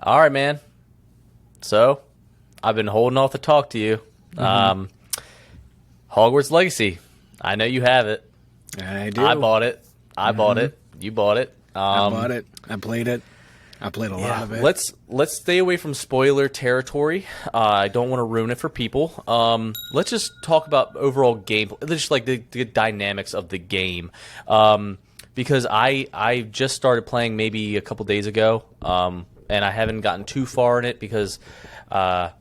All right, man. So, I've been holding off to talk to you. Hogwarts Legacy. I know you have it. I do. I bought it. Bought it. You bought it. I bought it. I played it. I played a lot of it. Let's stay away from spoiler territory. I don't want to ruin it for people. Let's just talk about overall gameplay, just like the dynamics of the game. Because I just started playing maybe a couple days ago, and I haven't gotten too far in it because I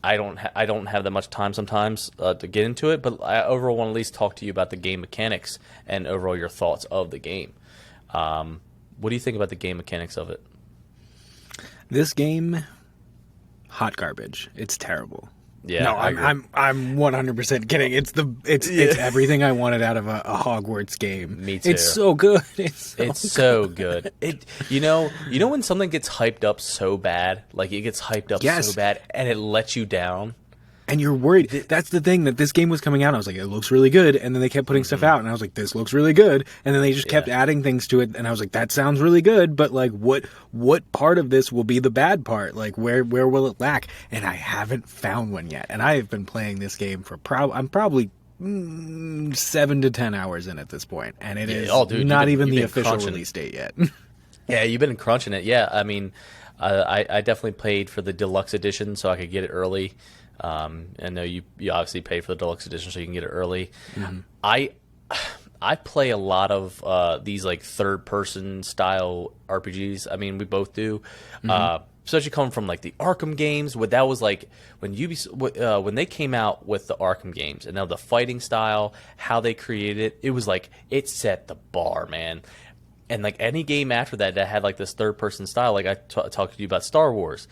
don't have that much time sometimes to get into it. But I overall want to at least talk to you about the game mechanics and overall your thoughts of the game. What do you think about the game mechanics of it? This game, hot garbage. It's terrible. Yeah, no, I'm 100% kidding. It's everything I wanted out of a Hogwarts game. Me too. It's so good. It's so good. You know when something gets hyped up so bad, like it gets hyped up so bad, and it lets you down. And you're worried. That's the thing, that this game was coming out. I was like, it looks really good. And then they kept putting stuff out. And I was like, this looks really good. And then they just kept adding things to it. And I was like, that sounds really good. But like, what part of this will be the bad part? Like, where will it lack? And I haven't found one yet. And I have been playing this game for I'm probably 7 to 10 hours in at this point. And it is not even the official release date yet. Yeah, you've been crunching it. Yeah, I mean, I definitely paid for the deluxe edition so I could get it early. I know you obviously pay for the deluxe edition so you can get it early. I play a lot of these like third person style RPGs. I mean, we both do. Especially coming from like the Arkham games. That was like when when they came out with the Arkham games and now the fighting style, how they created it, it was like it set the bar, man. And like any game after that had like this third person style, like I talked to you about Star Wars,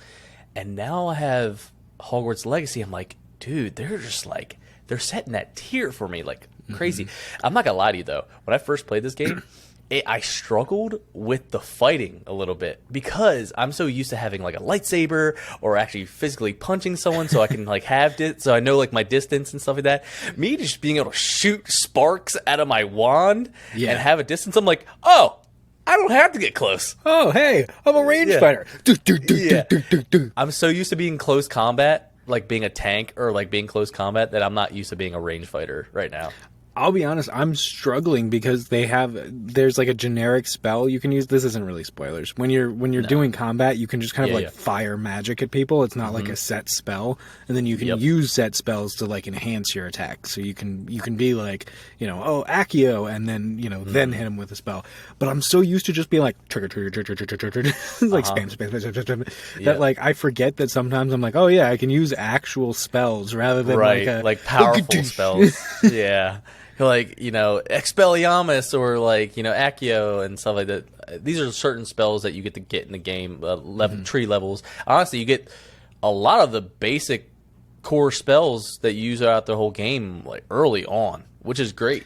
and now I have Hogwarts Legacy. I'm like, dude, they're just like, they're setting that tier for me like crazy. I'm not gonna lie to you though, when I first played this game, I struggled with the fighting a little bit because I'm so used to having like a lightsaber or actually physically punching someone so I can like have it, so I know like my distance and stuff like that. Me just being able to shoot sparks out of my wand and have a distance, I'm like, oh, I don't have to get close. Oh, hey, I'm a rangefighter. I'm so used to being close combat, like being a tank or like being close combat, that I'm not used to being a rangefighter right now. I'll be honest, I'm struggling because there's like a generic spell you can use. This isn't really spoilers. When you're doing combat, you can just kind of fire magic at people. It's not like a set spell, and then you can use set spells to like enhance your attack. So you can be like, Accio, and then then hit him with a spell. But I'm so used to just being like trigger, like spam, that like I forget that sometimes I'm like, oh yeah, I can use actual spells rather than like powerful spells. Yeah. Like, Expelliarmus or like, Accio and stuff like that. These are certain spells that you get to get in the game, tree levels. Honestly, you get a lot of the basic core spells that you use throughout the whole game like early on, which is great.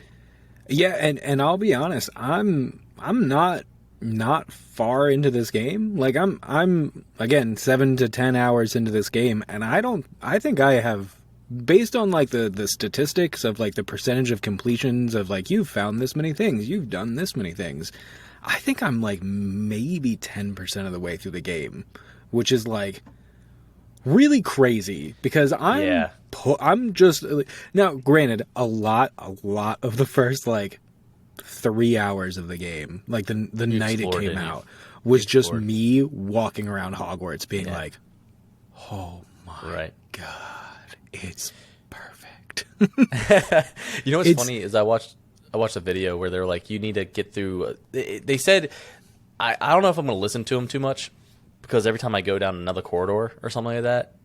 Yeah, and I'll be honest, I'm not far into this game. Like I'm again 7 to 10 hours into this game, and I think I have, based on like the statistics of like the percentage of completions of like you've found this many things, you've done this many things, I think I'm like maybe 10% of the way through the game, which is like really crazy because I'm just now granted a lot of the first like 3 hours of the game, like the night it came out, was just me walking around Hogwarts being like, oh my god, it's perfect. What's funny is I watched a video where they're like, you need to get through. They said, I don't know if I'm going to listen to them too much because every time I go down another corridor or something like that,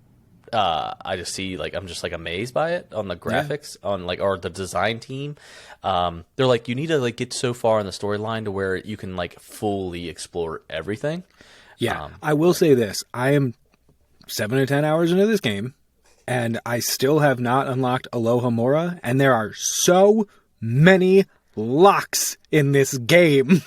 I just see like I'm just like amazed by it on the graphics on like or the design team. They're like, you need to like get so far in the storyline to where you can like fully explore everything. Yeah, I will say this: I am 7 to 10 hours into this game, and I still have not unlocked Aloha Mora, and there are so many locks in this game.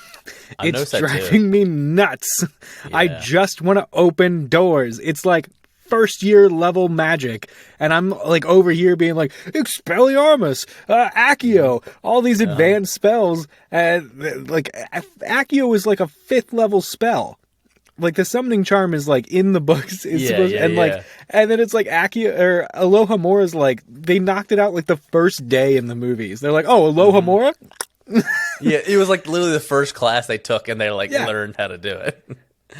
It's driving me nuts. Yeah. I just want to open doors. It's like first year level magic, and I'm like over here being like Expelliarmus, Accio, all these advanced spells, and like Accio is like a 5th level spell. like the summoning charm is like in the books, and like, and then it's like Akia or Aloha Mora's like they knocked it out like the first day in the movies. They're like, oh, Aloha Mora. Yeah, it was like literally the first class they took, and they like learned how to do it.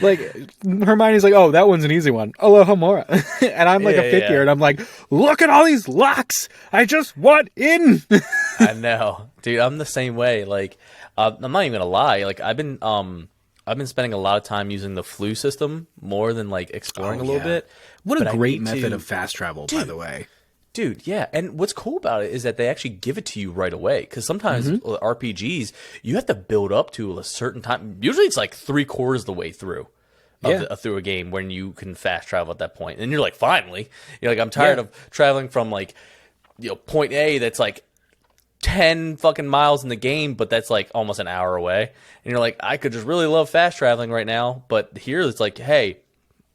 Like Hermione's like, oh, that one's an easy one, Aloha Mora, and I'm like a fifth year, and I'm like, look at all these locks. I just want in. I know, dude. I'm the same way. Like, I'm not even gonna lie. Like, I've been spending a lot of time using the flu system more than like exploring a little bit. What a great method of fast travel, by the way. Dude, yeah. And what's cool about it is that they actually give it to you right away. Because sometimes RPGs, you have to build up to a certain time. Usually it's like 3/4 of the way through. Through a game when you can fast travel at that point. And you're like, finally. You're like, I'm tired of traveling from like, point A that's like 10 fucking miles in the game, but that's like almost an hour away. And you're like, I could just really love fast traveling right now. But here it's like, hey,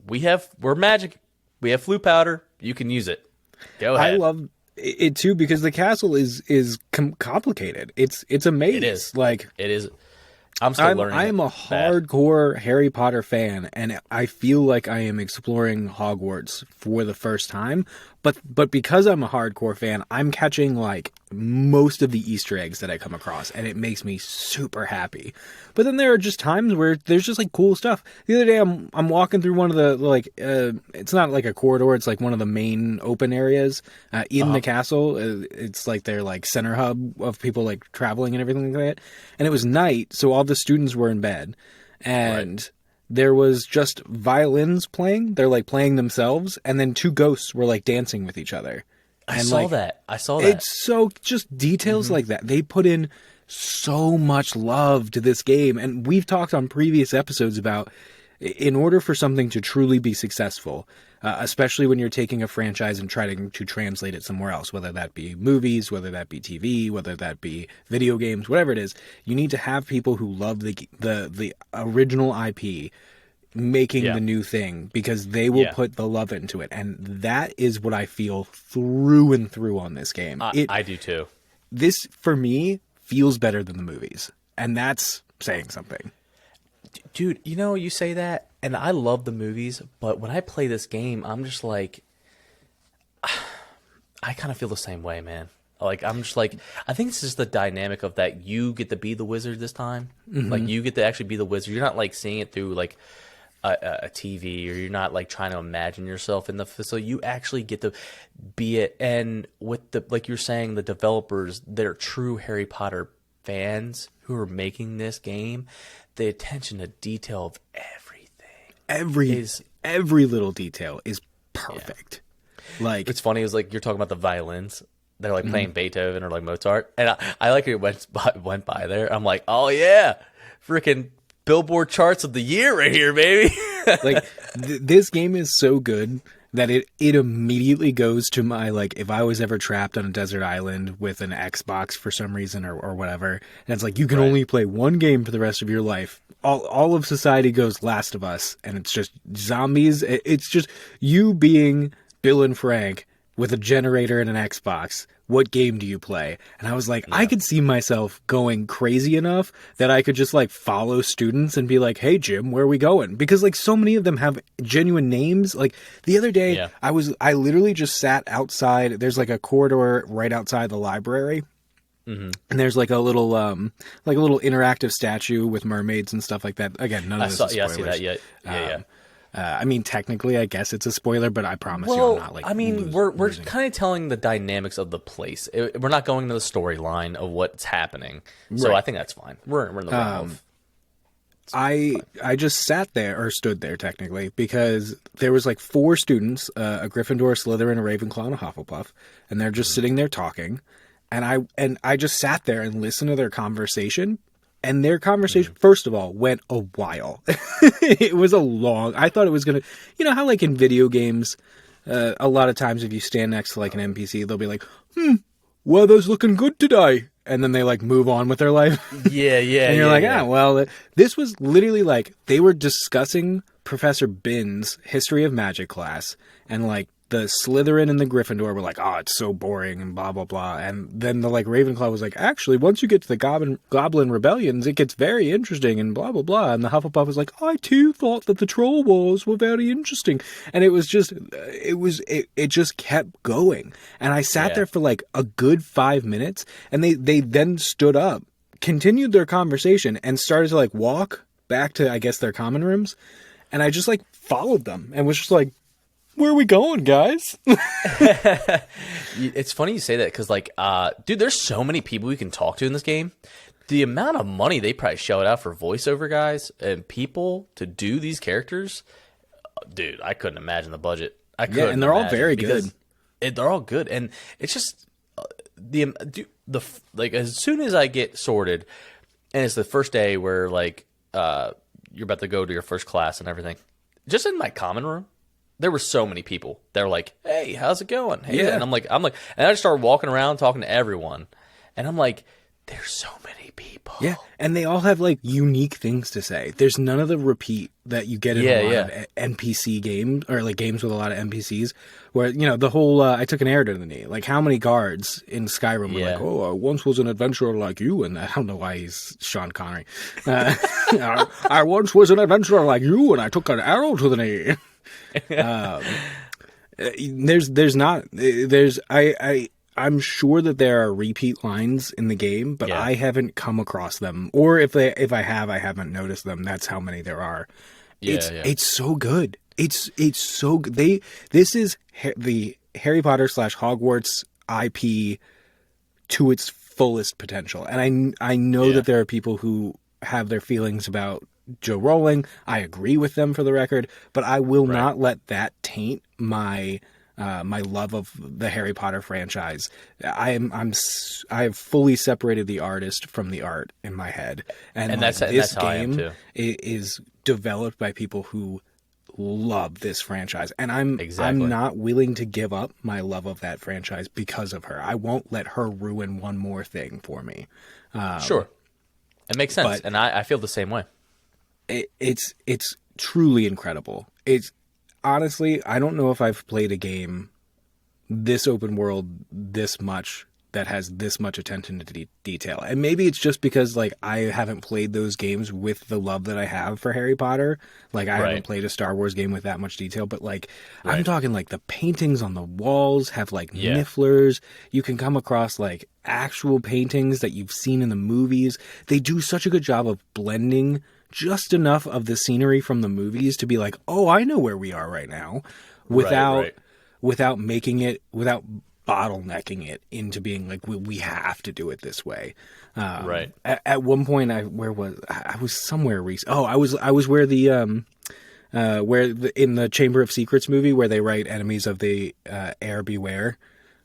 we're magic. We have flu powder. You can use it. Go ahead. I love it too because the castle is complicated. It's a maze. It is. Like it is. I'm still learning. I am a hardcore Harry Potter fan, and I feel like I am exploring Hogwarts for the first time. But because I'm a hardcore fan, I'm catching like most of the Easter eggs that I come across, and it makes me super happy. But then there are just times where there's just like cool stuff. The other day I'm walking through one of the like it's not like a corridor, it's like one of the main open areas in the castle. It's like their like center hub of people like traveling and everything like that. And it was night, so all the students were in bed, and there was just violins playing. They're like playing themselves, and then two ghosts were like dancing with each other. I saw that. It's so just details like that. They put in so much love to this game, and we've talked on previous episodes about in order for something to truly be successful, especially when you're taking a franchise and trying to translate it somewhere else, whether that be movies, whether that be TV, whether that be video games, whatever it is, you need to have people who love the original IP making the new thing because they will put the love into it. And that is what I feel through and through on this game. I do too. This, for me, feels better than the movies. And that's saying something. Dude, you say that, and I love the movies, but when I play this game, I'm just like, I kind of feel the same way, man. Like, I'm just like, I think it's just the dynamic of that you get to be the wizard this time. Like, you get to actually be the wizard. You're not, like, seeing it through, like, a TV, or you're not, like, trying to imagine yourself in the facility. You actually get to be it. And with the, like you're saying, the developers, they're true Harry Potter fans who are making this game. The attention to detail of everything. Every little detail is perfect. Yeah. Like, it's funny, it's like you're talking about the violins. They're like playing Beethoven or like Mozart. And I like it went by there. I'm like, oh yeah, freaking Billboard charts of the year right here, baby. Like this game is so good that it immediately goes to my, like, if I was ever trapped on a desert island with an Xbox for some reason or whatever, and it's like, you can only play one game for the rest of your life. All of society goes Last of Us, and it's just zombies. It's just you being Bill and Frank with a generator and an Xbox. What game do you play? And I was like, I could see myself going crazy enough that I could just like follow students and be like, hey Jim, where are we going? Because like so many of them have genuine names. Like the other day I literally just sat outside. There's like a corridor right outside the library. And there's like a little interactive statue with mermaids and stuff like that. Again, none of this is spoilers. I see that yet. Yeah. I mean, technically, I guess it's a spoiler, but I promise you, I'm not like. I mean, we're kind of telling the dynamics of the place. We're not going to the storyline of what's happening, so I think that's fine. We're in the realm of. I just sat there or stood there technically because there was like 4 students, a Gryffindor, a Slytherin, a Ravenclaw, and a Hufflepuff, and they're just sitting there talking, and I just sat there and listened to their conversation. And their conversation, first of all, went a while. It was a long... I thought it was going to... You know how, like, in video games, a lot of times if you stand next to, like, an NPC, they'll be like, weather's looking good today. And then they, like, move on with their life. Yeah. And you're like, well, this was literally, like, they were discussing Professor Bin's History of Magic class. And, like, the Slytherin and the Gryffindor were like, oh, it's so boring and blah, blah, blah. And then the like Ravenclaw was like, actually, once you get to the Goblin Rebellions, it gets very interesting and blah, blah, blah. And the Hufflepuff was like, I too thought that the Troll Wars were very interesting. And it was just, it just kept going. And I sat there for like a good 5 minutes, and they then stood up, continued their conversation, and started to like walk back to, I guess, their common rooms. And I just like followed them and was just like, where are we going, guys? It's funny you say that because, like, dude, there's so many people you can talk to in this game. The amount of money they probably shelled out for voiceover guys and people to do these characters, dude, I couldn't imagine the budget. And they're all very good. They're all good, and it's just like as soon as I get sorted, and it's the first day where like you're about to go to your first class and everything, just in my common room. There were so many people. They're like, "Hey, how's it going?" Hey, and I'm like, and I just started walking around talking to everyone, and I'm like, "There's so many people." Yeah, and they all have like unique things to say. There's none of the repeat that you get in a lot of NPC games, or like games with a lot of NPCs, where the whole "I took an arrow to the knee." Like, how many guards in Skyrim were like, "Oh, I once was an adventurer like you," and I don't know why he's Sean Connery. I once was an adventurer like you, and I took an arrow to the knee. I'm sure that there are repeat lines in the game, but I haven't come across them, or if I have, I haven't noticed them. That's how many there are. It's so good. It's so good. This is the Harry Potter / Hogwarts IP to its fullest potential, and I know that there are people who have their feelings about Joe Rowling. I agree with them, for the record, but I will not let that taint my my love of the Harry Potter franchise. I have fully separated the artist from the art in my head, and this game is developed by people who love this franchise, and I'm not willing to give up my love of that franchise because of her. I won't let her ruin one more thing for me. Sure, it makes sense, and I feel the same way. It's truly incredible. It's honestly, I don't know if I've played a game this open world this much that has this much attention to detail. And maybe it's just because like I haven't played those games with the love that I have for Harry Potter. Like I haven't played a Star Wars game with that much detail, but like I'm talking like the paintings on the walls have like nifflers. You can come across like actual paintings that you've seen in the movies. They do such a good job of blending just enough of the scenery from the movies to be like, oh, I know where we are right now, without bottlenecking it into being like, we have to do it this way. At one point, I was somewhere recent. Oh, I was where in the Chamber of Secrets movie where they write enemies of the air beware.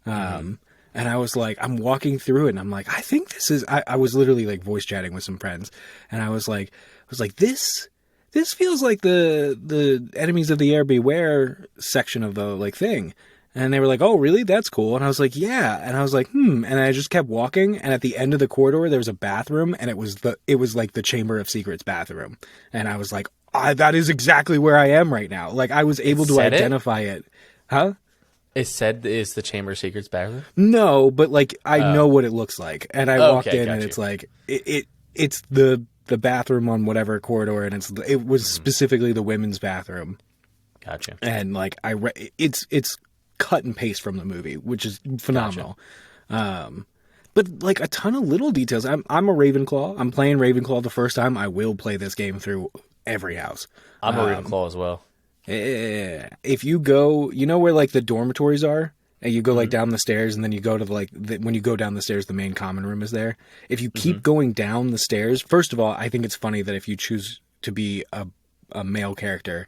And I was like, I'm walking through it and I'm like, I think this is, I was literally like voice chatting with some friends, and I was like, this feels like the enemies of the air beware section of the like thing. And they were like, oh, really? That's cool. And I was like, yeah. And I was like, And I just kept walking. And at the end of the corridor, there was a bathroom, and it was like the Chamber of Secrets bathroom. And I was like, that is exactly where I am right now. Like I was able to identify it. Huh? It said it's the Chamber of Secrets bathroom? No, but like I know what it looks like. And I walked in and it's like it's the bathroom on whatever corridor, and it was specifically the women's bathroom. Gotcha. And like it's cut and paste from the movie, which is phenomenal. Gotcha. But like a ton of little details. I'm a Ravenclaw. I'm playing Ravenclaw the first time. I will play this game through every house. I'm a Ravenclaw as well. If you go, where like the dormitories are, and you go like down the stairs, and then you go to when you go down the stairs, the main common room is there. If you keep going down the stairs, first of all, I think it's funny that if you choose to be a male character,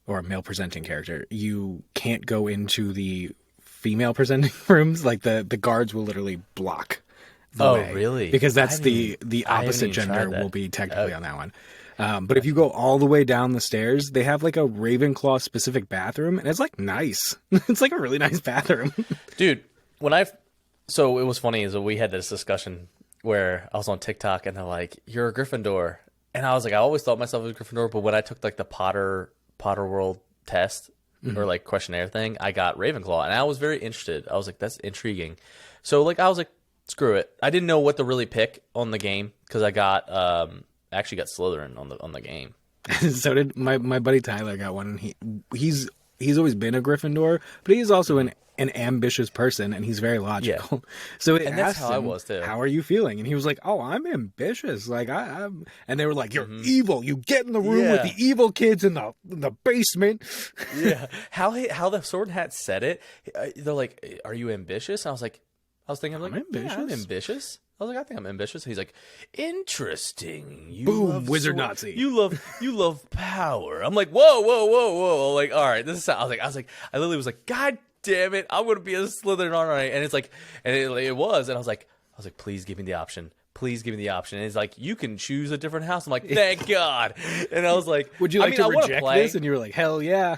or a male presenting character, you can't go into the female presenting rooms. Like the guards will literally block the way. Really? Because that's the opposite gender will be technically on that one. But if you go all the way down the stairs, they have like a Ravenclaw specific bathroom, and it's like nice. It's like a really nice bathroom. Dude, so it was funny is that we had this discussion where I was on TikTok and they're like, you're a Gryffindor. And I was like, I always thought myself as a Gryffindor, but when I took like the Potter World test, or like questionnaire thing, I got Ravenclaw, and I was very interested. I was like, that's intriguing. So like I was like, screw it. I didn't know what to really pick on the game because I got I actually got Slytherin on the game. So did my buddy Tyler got one. And he's always been a Gryffindor, but he's also an ambitious person, and he's very logical. Yeah. So it and that's asked how him, I was too. How are you feeling? And he was like, "Oh, I'm ambitious. Like I'm." And they were like, "You're evil. You get in the room with the evil kids in the basement." Yeah. How the Sword Hat said it, they're like, "Are you ambitious?" And I was thinking, like, ambitious. Yeah, I'm ambitious. I was like, I think I'm ambitious. And he's like, interesting. You Boom, love wizard Nazi. You love power. I'm like, whoa. Like, all right, this is. I literally was like, God damn it, I'm gonna be a Slytherin, all right. And it's like, and it was, and I was like, please give me the option. Please give me the option. And he's like, you can choose a different house. I'm like, thank God. And I was like, would you like to reject this? And you were like, hell yeah.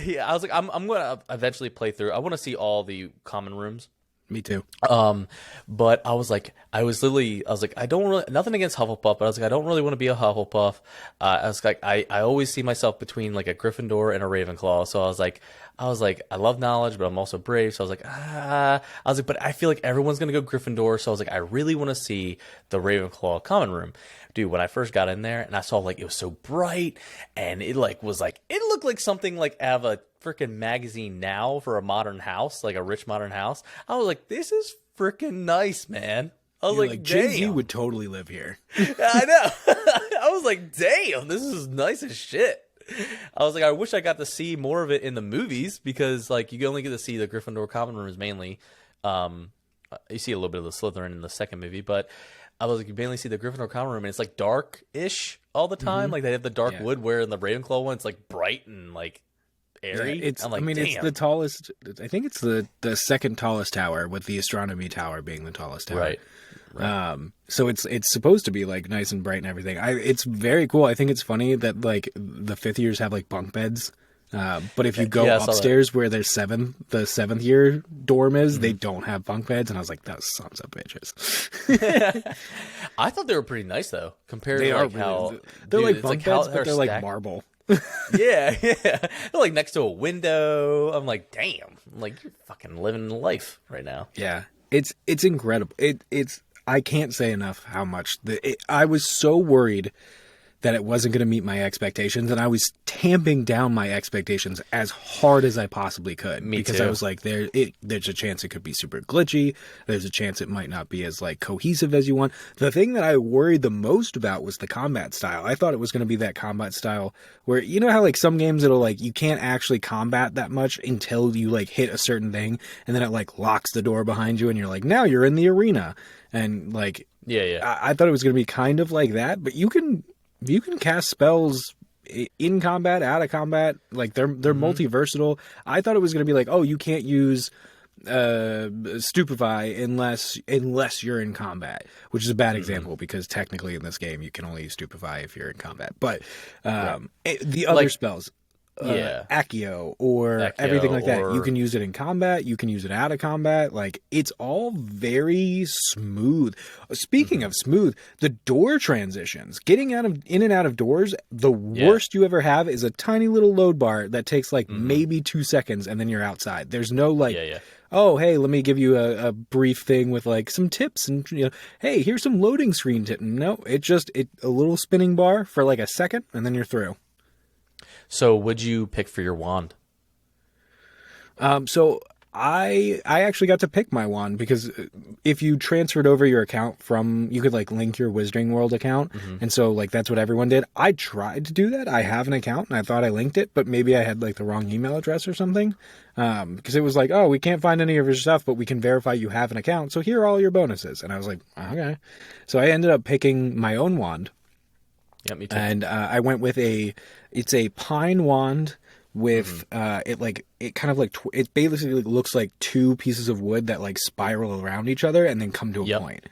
Yeah, I was like, I'm gonna eventually play through. I want to see all the common rooms. Me too. But I was like, I don't really, nothing against Hufflepuff, but I was like, I don't really want to be a Hufflepuff. I was like, I always see myself between like a Gryffindor and a Ravenclaw. So I was like, I love knowledge, but I'm also brave. So I was like, but I feel like everyone's going to go Gryffindor. So I was like, I really want to see the Ravenclaw common room. Dude, when I first got in there and I saw like, it was so bright and it like was like, it looked like something like out of a freaking magazine now for a modern house, like a rich modern house. I was like, this is freaking nice, man. I was like, Jay-Z would totally live here. I know. I was like, damn, this is nice as shit. I was like, I wish I got to see more of it in the movies because like you only get to see the Gryffindor common rooms mainly. You see a little bit of the Slytherin in the second movie, but I was like, you mainly see the Gryffindor common room and it's like dark-ish all the time. Like they have the dark wood, where in the Ravenclaw one it's like bright and like airy. Yeah, it's it's the tallest. I think it's the second tallest tower, with the astronomy tower being the tallest tower. Right. So it's supposed to be like nice and bright and everything. It's very cool. I think it's funny that like the fifth years have like bunk beds. But if you go upstairs where the seventh year dorm is, they don't have bunk beds, and I was like, "Those sons of bitches." I thought they were pretty nice though, compared to like how they're like bunk beds, but they're like marble. Yeah. They're like next to a window. I'm like, damn. I'm like, you're fucking living life right now. Yeah, it's incredible. I can't say enough how much I was so worried that it wasn't going to meet my expectations, and I was tamping down my expectations as hard as I possibly could. Because I was like, there's a chance it could be super glitchy. There's a chance it might not be as like cohesive as you want. The thing that I worried the most about was the combat style. I thought it was going to be that combat style where, you know how like some games it'll like you can't actually combat that much until you like hit a certain thing, and then it like locks the door behind you, and you're like, now you're in the arena, and like I thought it was going to be kind of like that, but you can cast spells in combat, out of combat. Like they're multi-versatile. I thought it was going to be like, oh, you can't use stupefy unless you're in combat, which is a bad example because technically in this game you can only use stupefy if you're in combat. But the other spells, Accio or everything like that, you can use it in combat, you can use it out of combat. Like it's all very smooth. Speaking of smooth, the door transitions, getting in and out of doors, the worst you ever have is a tiny little load bar that takes like maybe 2 seconds, and then you're outside. There's no like oh, hey, let me give you a brief thing with like some tips and, you know, hey, here's some loading screen tip. No, a little spinning bar for like a second, and then you're through. So what'd you pick for your wand? So I actually got to pick my wand because if you transferred over your account you could like link your Wizarding World account. And so like that's what everyone did. I tried to do that. I have an account and I thought I linked it, but maybe I had like the wrong email address or something. Because it was like, oh, we can't find any of your stuff, but we can verify you have an account. So here are all your bonuses. And I was like, okay. So I ended up picking my own wand. Yeah, me too. And I went with it's a pine wand with it kind of like it basically looks like two pieces of wood that like spiral around each other and then come to a point.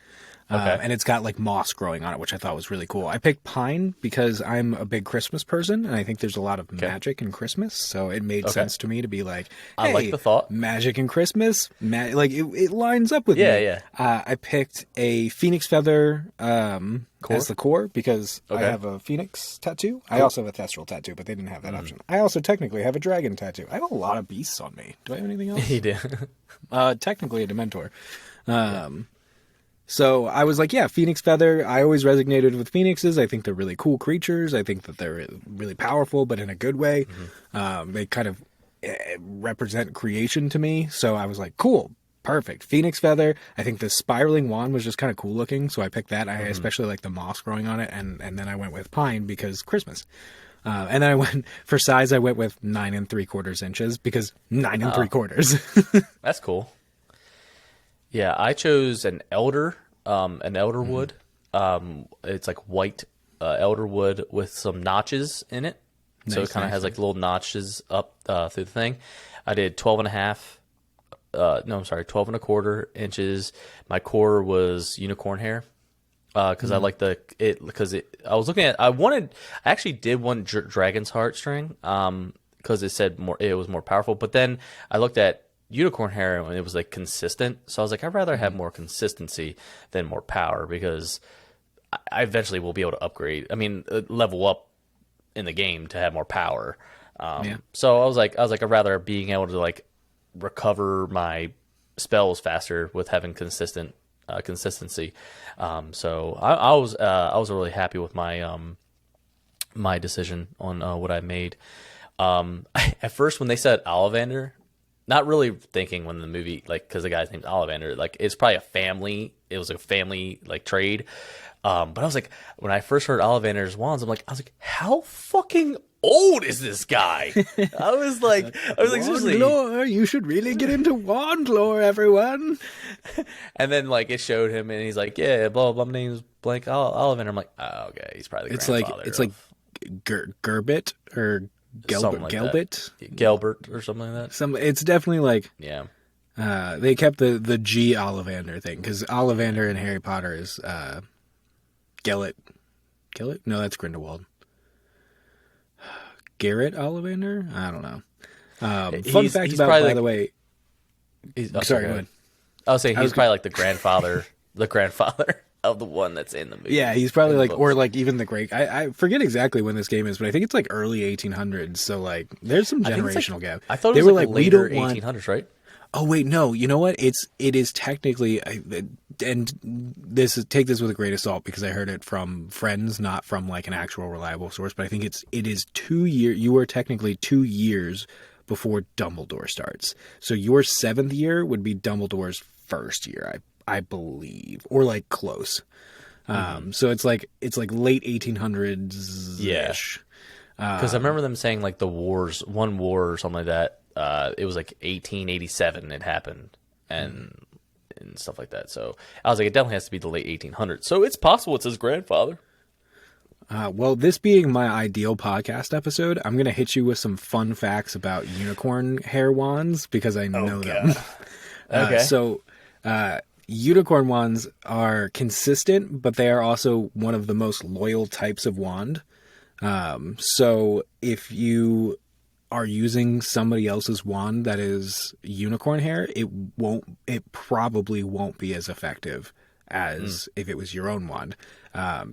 Okay. And it's got like moss growing on it, which I thought was really cool. I picked pine because I'm a big Christmas person, and I think there's a lot of magic in Christmas, so it made sense to me to be like, hey, I like the thought. magic in Christmas, like it lines up with Yeah, me. yeah. I picked a phoenix feather as the core because I have a phoenix tattoo. I also have a thestral tattoo, but they didn't have that option. I also technically have a dragon tattoo. I have a lot of beasts on me. Do I have anything else? You do. Technically a Dementor. So I was like, yeah, phoenix feather. I always resonated with phoenixes. I think they're really cool creatures. I think that they're really powerful, but in a good way. They kind of represent creation to me. So I was like, cool, perfect. Phoenix feather. I think the spiraling wand was just kind of cool looking. So I picked that. I especially like the moss growing on it. And then I went with pine because Christmas. And then I went for size. I went with 9 3/4 inches because 9 3/4. That's cool. Yeah, I chose an elder wood. It's like white elder wood with some notches in it. So it kind of has like little notches up through the thing. I did 12 and a half. 12 and a quarter inches. My core was unicorn hair. Because I like I was looking at, I actually did want Dragon's Heartstring, because it was more powerful. But then I looked at unicorn hair and it was like consistent. So I was like, I'd rather have more consistency than more power, because I eventually will be able to upgrade. I mean, level up in the game to have more power. So I was like, I'd rather being able to like recover my spells faster with having consistency. So I was really happy with my my decision on what I made. At first, when they said Ollivander, not really thinking when the movie, like, because the guy's name's Ollivander, like it's probably a family. It was a family like trade. But I was like, when I first heard Ollivander's wands, I was like, how fucking old is this guy? I was like, seriously, lore, you should really get into wand lore, everyone. And then like it showed him, and he's like, yeah, blah blah, my name's blank Ollivander. I'm like, oh, okay, he's probably the grandfather. It's like Gerbit or Gelbert or something like that. It's definitely like, yeah. They kept the G Ollivander thing, because Ollivander in Harry Potter is Gellert. No, that's Grindelwald. Garrett Ollivander? I don't know. Fun fact about, by the way. Sorry, go ahead. I was saying he's probably like the grandfather of the one that's in the movie. Yeah, he's probably like, or like even the great. I forget exactly when this game is, but I think it's like early 1800s. So like, there's some generational gap. I thought it was like later 1800s, right? Oh wait, no. You know what? It is technically, and take this with a grain of salt, because I heard it from friends, not from like an actual reliable source. But I think it is 2 years. You are technically 2 years before Dumbledore starts. So your 7th year would be Dumbledore's first year, I believe, or like close. So it's like late 1800s. Yeah. Because I remember them saying like one war or something like that. It was like 1887 it happened, and stuff like that. So I was like, it definitely has to be the late 1800s. So it's possible it's his grandfather. Well, this being my ideal podcast episode, I'm going to hit you with some fun facts about unicorn hair wands, because I know them. Okay. So unicorn wands are consistent, but they are also one of the most loyal types of wand. So if you are using somebody else's wand that is unicorn hair, it probably won't be as effective as if it was your own wand,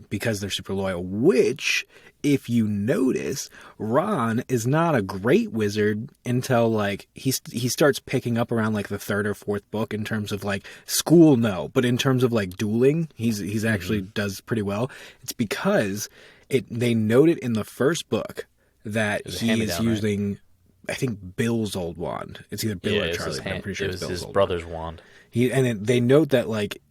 because they're super loyal. Which, if you notice, Ron is not a great wizard until like he starts picking up around like the 3rd or 4th book in terms of like school. No, but in terms of like dueling, he's actually does pretty well. It's because they note it in the 1st book that he is using, right? I think, Bill's old wand. It's either Bill or Charlie, but I'm pretty sure it's Bill's old brother's wand. And then they note that like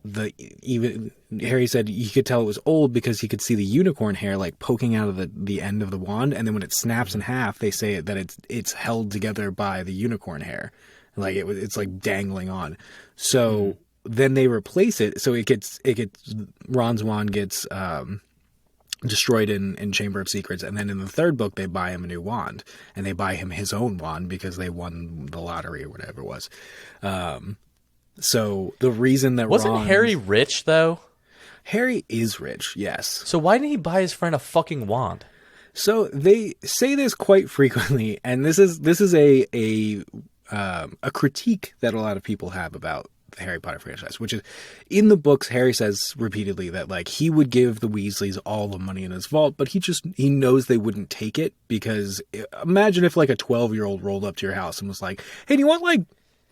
even Harry said he could tell it was old because he could see the unicorn hair like poking out of the end of the wand, and then when it snaps in half, they say that it's held together by the unicorn hair, like it's like dangling on. So then they replace it, so it gets Ron's wand gets destroyed in Chamber of Secrets, and then in the 3rd book they buy him a new wand, and they buy him his own wand because they won the lottery or whatever it was. So the reason that wasn't Harry rich though? Harry is rich, yes. So why didn't he buy his friend a fucking wand? So they say this quite frequently, and this is a critique that a lot of people have about the Harry Potter franchise, which is in the books. Harry says repeatedly that like he would give the Weasleys all the money in his vault, but he knows they wouldn't take it because imagine if like a 12-year-old rolled up to your house and was like, "Hey, do you want like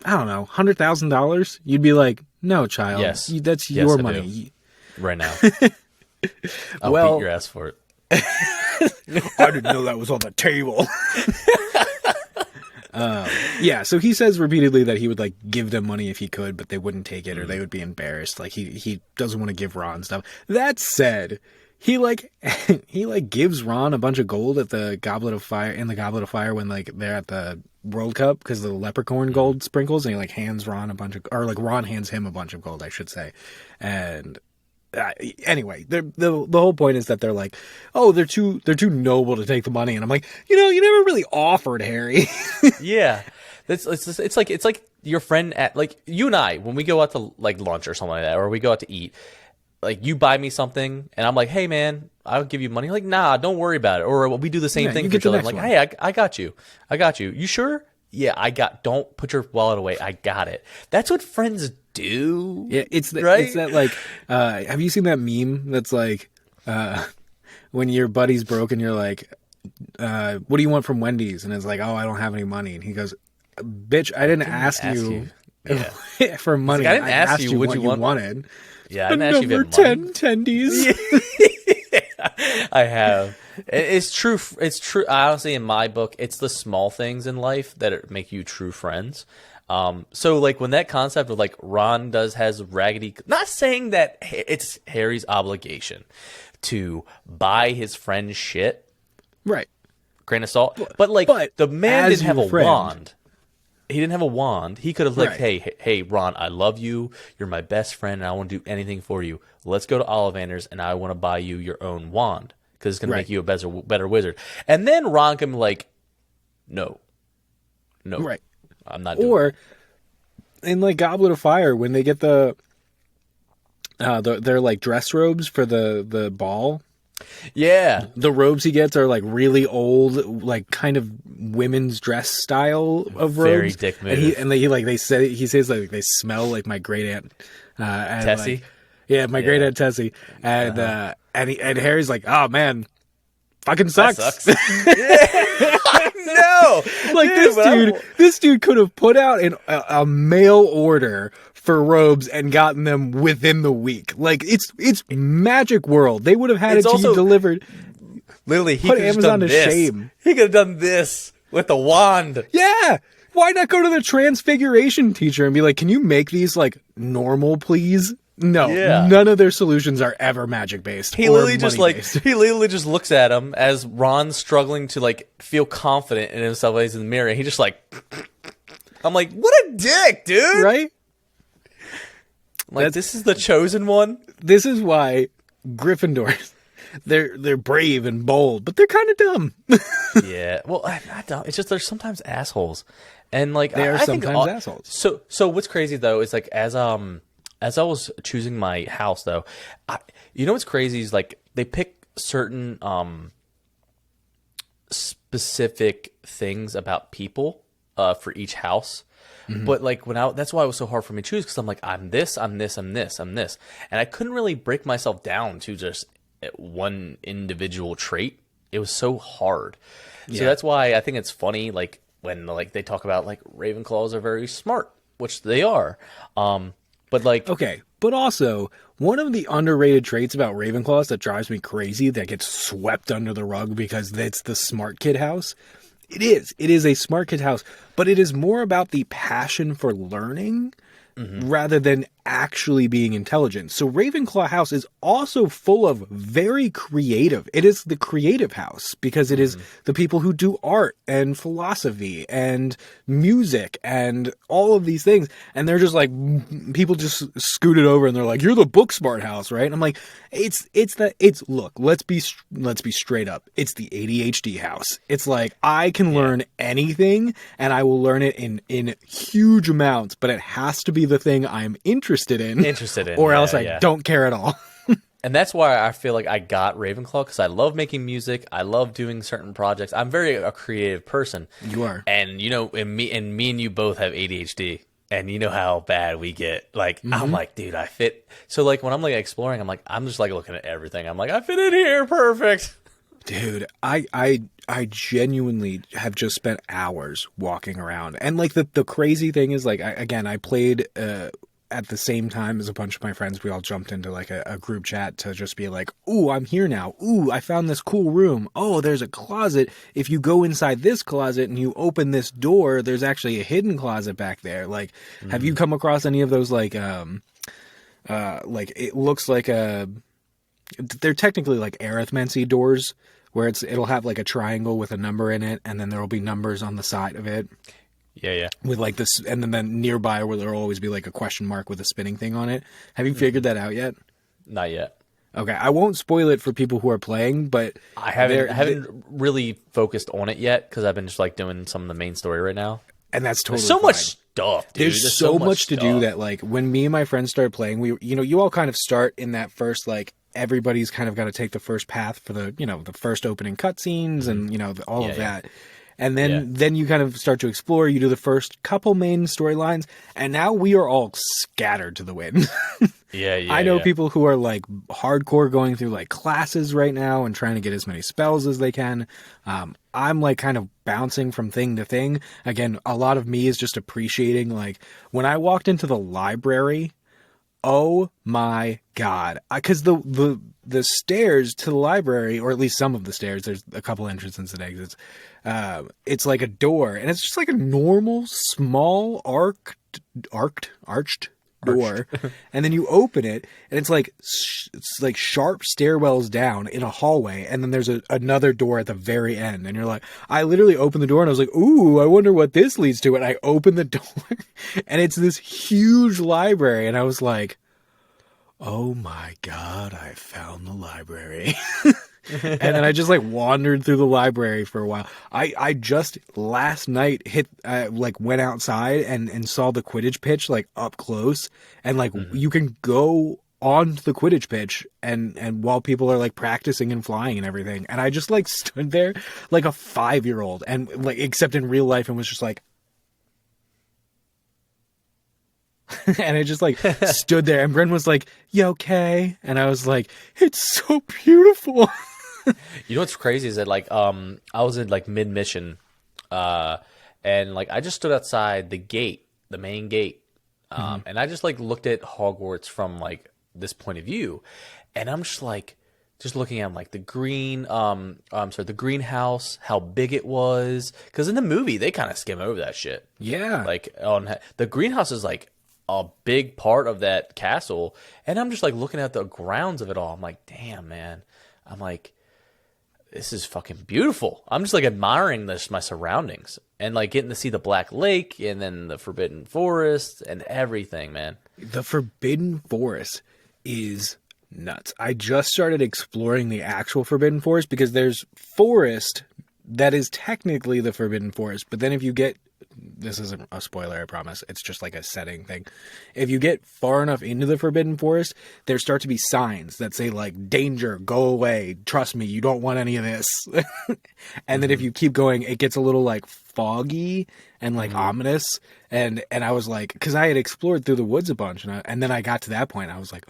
I don't know $100,000?" You'd be like, "No, child. Yes, that's yes, your I money." do. Right now, I'll Well- beat your ass for it. I didn't know that was on the table. Yeah, so he says repeatedly that he would like give them money if he could, but they wouldn't take it or they would be embarrassed. Like he doesn't want to give Ron stuff. That said, he like he like gives Ron a bunch of gold at the Goblet of Fire when like they're at the World Cup because the leprechaun gold sprinkles, and he like hands Ron a bunch of, or like Ron hands him a bunch of gold, I should say, and. Anyway, the whole point is that they're like, oh, they're too noble to take the money, and I'm like, you never really offered, Harry. Yeah, it's like your friend at like you and I when we go out to like lunch or something like that, or we go out to eat. Like you buy me something, and I'm like, hey man, I'll give you money. Like, nah, don't worry about it. Or we do the same thing for each other. I'm like, hey, I got you. You sure? Yeah, don't put your wallet away. I got it. That's what friends do. Yeah, it's right? It's that like, have you seen that meme that's like, when your buddy's broke and you're like, what do you want from Wendy's? And it's like, oh, I don't have any money. And he goes, bitch, I didn't ask you. Yeah. For money. Like, I didn't ask you what you wanted. Yeah, I didn't ask you if you number had money. 10 tendies. I have. It's true. It's true. Honestly, in my book, it's the small things in life that make you true friends. So like when that concept of like Ron has raggedy, not saying that it's Harry's obligation to buy his friend's shit. Right. Grain of salt. But the man didn't have a wand. He didn't have a wand. He could have like, hey, Ron, I love you. You're my best friend, and I want to do anything for you. Let's go to Ollivander's, and I want to buy you your own wand because it's going to make you a better wizard. And then Ron can be like, no, right, I'm not doing or in like Goblet of Fire when they get their like dress robes for the ball. Yeah, the robes he gets are like really old, like kind of women's dress style of robes. Very dick move. And he says like they smell like my great aunt Tessie. Like, my great aunt Tessie, and and Harry's like, oh man, fucking sucks. That sucks. I know. Like this dude could have put out a mail order for robes and gotten them within the week. Like it's magic world. They would have had it to you delivered. Literally, he put could have Amazon done to this. shame. He could have done this with the wand. Yeah. Why not go to the transfiguration teacher and be like, can you make these like normal, please? No, none of their solutions are ever magic based. He literally just looks at him as Ron's struggling to like feel confident in himself as in the mirror. And he just like, I'm like, what a dick, dude! Right? Like this is the chosen one. This is why Gryffindors, they're brave and bold, but they're kind of dumb. Yeah, well, not dumb. It's just they're sometimes assholes, and like they are I sometimes think, assholes. So what's crazy though is like as I was choosing my house, though, you know what's crazy is like they pick certain specific things about people for each house. Mm-hmm. But like that's why it was so hard for me to choose because I'm like I'm this, I'm this, I'm this, I'm this, and I couldn't really break myself down to just one individual trait. It was so hard. Yeah. So that's why I think it's funny like when like they talk about like Ravenclaws are very smart, which they are. But like, okay, but also one of the underrated traits about Ravenclaws that drives me crazy that gets swept under the rug because it's the smart kid house. It is a smart kid house, but it is more about the passion for learning rather than actually being intelligent. So Ravenclaw House is also full of very creative. It is the creative house because it is the people who do art and philosophy and music and all of these things. And they're just like, people just scoot it over and they're like, you're the book smart house, right? And I'm like, look, let's be straight up. It's the ADHD house. It's like, I can learn anything and I will learn it in huge amounts, but it has to be the thing I'm interested in, or else I don't care at all. And that's why I feel like I got Ravenclaw, because I love making music. I love doing certain projects. I'm very a creative person. You are. And me and you both have ADHD. And you know how bad we get. Like, I'm like, dude, I fit. So like when I'm like exploring, I'm just like looking at everything. I'm like, I fit in here, perfect. Dude, I genuinely have just spent hours walking around. And like the crazy thing is, like, I played at the same time as a bunch of my friends. We all jumped into like a group chat to just be like, ooh, I'm here now. Ooh, I found this cool room. Oh, there's a closet. If you go inside this closet and you open this door, there's actually a hidden closet back there. Like, have you come across any of those like it looks like they're technically like arithmancy doors where it'll have like a triangle with a number in it, and then there'll be numbers on the side of it. Yeah. With like this, and then nearby where there'll always be like a question mark with a spinning thing on it. Have you figured that out yet? Not yet. Okay, I won't spoil it for people who are playing, but I haven't really focused on it yet because I've been just like doing some of the main story right now. And that's totally There's so fine. much stuff, dude. There's so much to do that, like, when me and my friends started playing, you all kind of start in that first, like, everybody's kind of got to take the first path for the first opening cutscenes and, all of that. And then you kind of start to explore. You do the first couple main storylines, and now we are all scattered to the wind. I know people who are like hardcore going through like classes right now and trying to get as many spells as they can. I'm like kind of bouncing from thing to thing. Again, a lot of me is just appreciating, like, when I walked into the library. Oh my God. Because the stairs to the library, or at least some of the stairs, there's a couple entrances and exits. It's like a door, and it's just like a normal, small, arched door. And then you open it, and it's like sharp stairwells down in a hallway, and then there's another door at the very end. And you're like, I literally opened the door, and I was like, ooh, I wonder what this leads to. And I opened the door, and it's this huge library, and I was like, oh my God, I found the library. And then I just like wandered through the library for a while. I just last night went outside and saw the Quidditch pitch like up close, and like you can go on the Quidditch pitch and while people are like practicing and flying and everything, and I just like stood there like a 5-year-old, and like, except in real life, and was just like and I just like stood there, and Bren was like, you okay? And I was like, it's so beautiful. You know what's crazy is that like I was in like mid mission, and like I just stood outside the main gate, and I just like looked at Hogwarts from like this point of view, and I'm just like looking at like the greenhouse, how big it was, because in the movie they kind of skim over that shit. Yeah, like the greenhouse is like a big part of that castle, and I'm just like looking at the grounds of it all. I'm like, damn, man. I'm like, this is fucking beautiful. I'm just like admiring my surroundings, and like getting to see the Black Lake and then the Forbidden Forest and everything, man. The Forbidden Forest is nuts. I just started exploring the actual Forbidden Forest, because there's forest that is technically the Forbidden Forest, but then if you get, this isn't a spoiler, I promise, it's just like a setting thing. If you get far enough into the Forbidden Forest, there start to be signs that say like, danger, go away, trust me, you don't want any of this. And then if you keep going, it gets a little like foggy and like ominous. And I was like, because I had explored through the woods a bunch, and then I got to that point, I was like,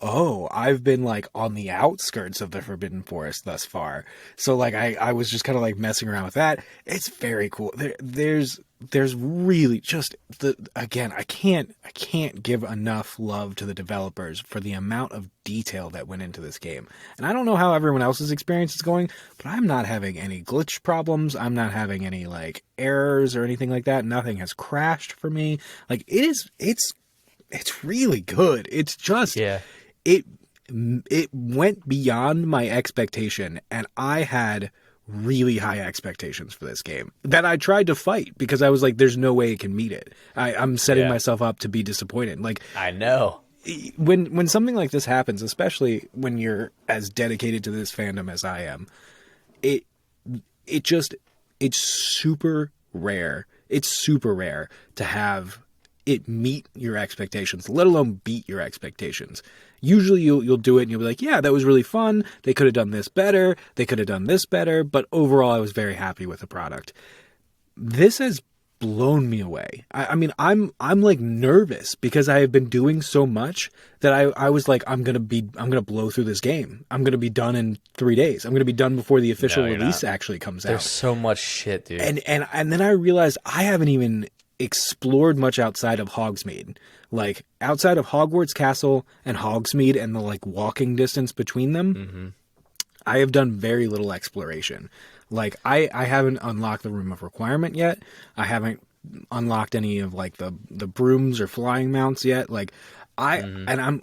oh, I've been like on the outskirts of the Forbidden Forest thus far. So like I was just kind of like messing around with that. It's very cool. There's really just again, I can't give enough love to the developers for the amount of detail that went into this game. And I don't know how everyone else's experience is going, but I'm not having any glitch problems. I'm not having any like errors or anything like that. Nothing has crashed for me. Like it's really good. It's just It went beyond my expectation, and I had really high expectations for this game that I tried to fight, because I was like, there's no way it can meet it. I'm setting myself up to be disappointed. Like, I know. When something like this happens, especially when you're as dedicated to this fandom as I am, it's super rare. It's super rare to have it meet your expectations, let alone beat your expectations. Usually you'll do it and you'll be like, yeah, that was really fun. They could have done this better. They could have done this better. But overall, I was very happy with the product. This has blown me away. I mean, I'm like nervous because I have been doing so much that I was like, I'm gonna blow through this game. I'm gonna be done in 3 days. I'm gonna be done before the official release actually comes out. There's so much shit, dude. And then I realized I haven't even explored much outside of Hogsmeade. Like outside of Hogwarts Castle and Hogsmeade and the like walking distance between them, I have done very little exploration. Like I haven't unlocked the Room of Requirement yet. I haven't unlocked any of like the brooms or flying mounts yet. Like and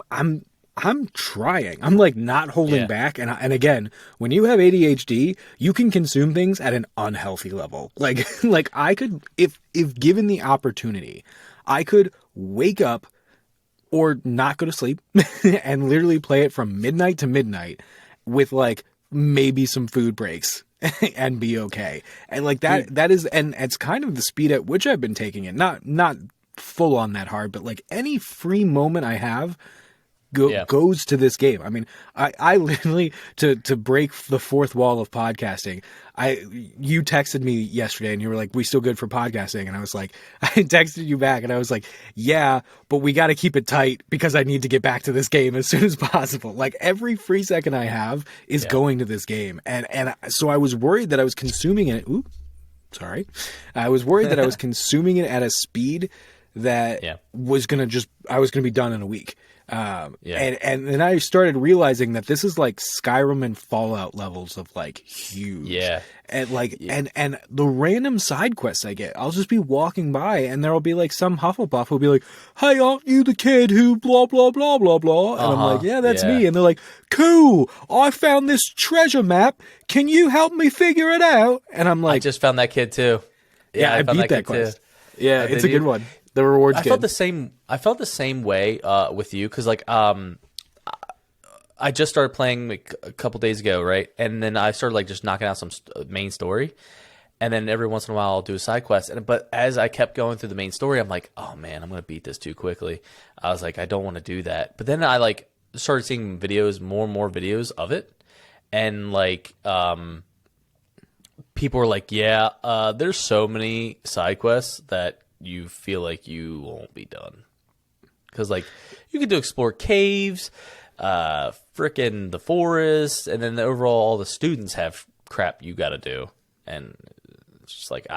I'm trying. I'm like not holding back. And again, when you have ADHD, you can consume things at an unhealthy level. Like I could, if given the opportunity, I could wake up or not go to sleep and literally play it from midnight to midnight with like maybe some food breaks and be okay. And like that is, and it's kind of the speed at which I've been taking it. Not full on that hard, but like any free moment I have goes to this game. I mean, I literally, to break the fourth wall of podcasting, you texted me yesterday and you were like, we still good for podcasting? And I was like, I texted you back and I was like, yeah, but we got to keep it tight because I need to get back to this game as soon as possible. Like every free second I have is going to this game. And so I was worried that I was consuming it. I was worried that I was consuming it at a speed that I was going to be done in a week. And then I started realizing that this is like Skyrim and Fallout levels of like huge. And like and the random side quests I get, I'll just be walking by and there'll be like some Hufflepuff who'll be like, hey, aren't you the kid who blah blah blah blah blah? And I'm like, yeah, that's me. And they're like, cool, I found this treasure map, can you help me figure it out? And I'm like, I just found that kid too. I beat that quest too. It's a good one. The rewards. I felt the same way with you because like I just started playing like a couple days ago, right? And then I started like just knocking out some main story, and then every once in a while I'll do a side quest. But as I kept going through the main story, I'm like, oh man, I'm gonna beat this too quickly. I was like, I don't want to do that. But then I like started seeing more and more videos of it, and like people were like, yeah, there's so many side quests that you feel like you won't be done because like you get to explore caves, frickin' the forest, and then overall all the students have crap you got to do, and it's just like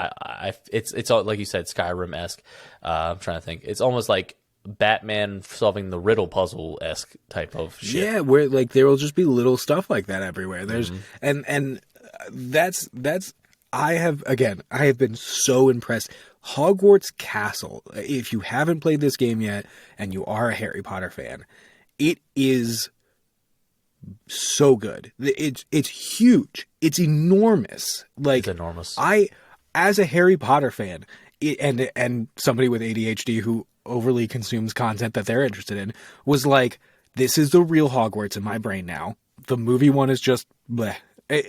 it's all like you said, Skyrim-esque. I'm trying to think. It's almost like Batman solving the riddle puzzle-esque type of shit. Yeah, where like there will just be little stuff like that everywhere. There's and that's I have been so impressed. Hogwarts Castle, if you haven't played this game yet and you are a Harry Potter fan, it is so good. It's huge. It's enormous. Like it's enormous. As a Harry Potter fan, and somebody with ADHD who overly consumes content that they're interested in, was like, this is the real Hogwarts in my brain now. The movie one is just bleh. And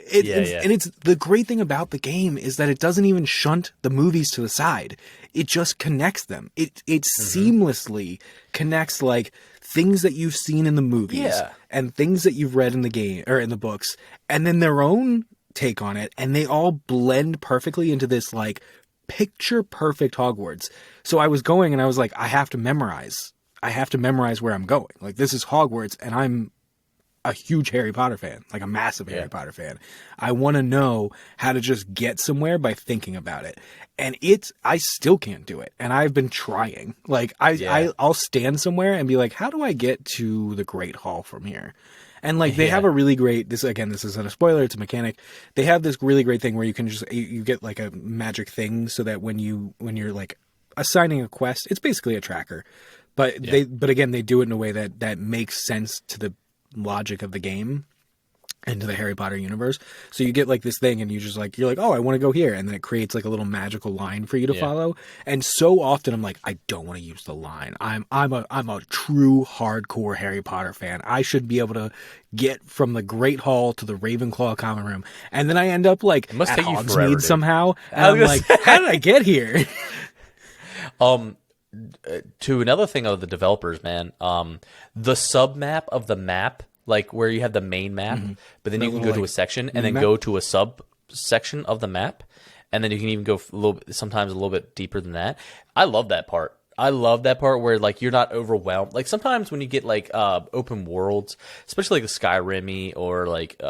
it's the great thing about the game is that it doesn't even shunt the movies to the side. It just connects them. It seamlessly connects like things that you've seen in the movies and things that you've read in the game or in the books, and then their own take on it, and they all blend perfectly into this like picture perfect Hogwarts. So I was going and I was like, I have to memorize where I'm going. Like this is Hogwarts, and I'm a huge Harry Potter fan, like a massive Harry Potter fan. I want to know how to just get somewhere by thinking about it. And I still can't do it. And I've been trying. Like I'll stand somewhere and be like, how do I get to the Great Hall from here? And like they have a really great, this isn't a spoiler, it's a mechanic. They have this really great thing where you can you get like a magic thing so that when you're like assigning a quest, it's basically a tracker. But again, they do it in a way that makes sense to the logic of the game and to the Harry Potter universe. So you get like this thing and you're like, oh, I want to go here. And then it creates like a little magical line for you to follow. And so often I'm like, I don't want to use the line. I'm a true hardcore Harry Potter fan. I should be able to get from the Great Hall to the Ravenclaw common room. And then I end up like at Hogsmeade somehow. And I'm like, how did I get here? to another thing of the developers, man, the sub map of the map, like where you have the main map, but then The you can little, go to a like, section and then map? go to a sub section of the map, and then you can even go a little, sometimes a little bit deeper than that. I love that part. I love that part where like you're not overwhelmed. Like sometimes when you get like open worlds, especially like the Skyrim or like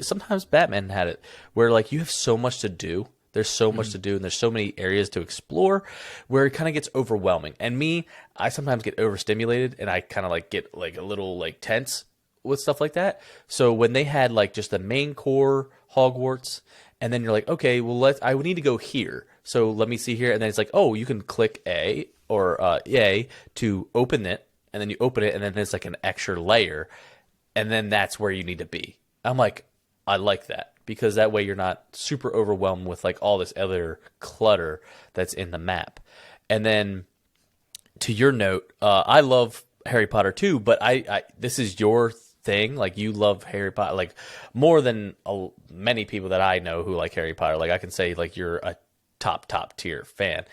sometimes Batman had it where like you have so much to do. There's so much to do and there's so many areas to explore where it kind of gets overwhelming. And me, I sometimes get overstimulated and I kind of like get like a little like tense with stuff like that. So when they had like just the main core Hogwarts, and then you're like, okay, well I would need to go here. So let me see here, and then it's like, oh, you can click A or A to open it, and then you open it, and then there's like an extra layer, and then that's where you need to be. I'm like, I like that because that way you're not super overwhelmed with like all this other clutter that's in the map. And then to your note, I love Harry Potter too, but I this is your thing. Like you love Harry Potter like more than many people that I know who like Harry Potter. Like I can say like you're a top tier fan.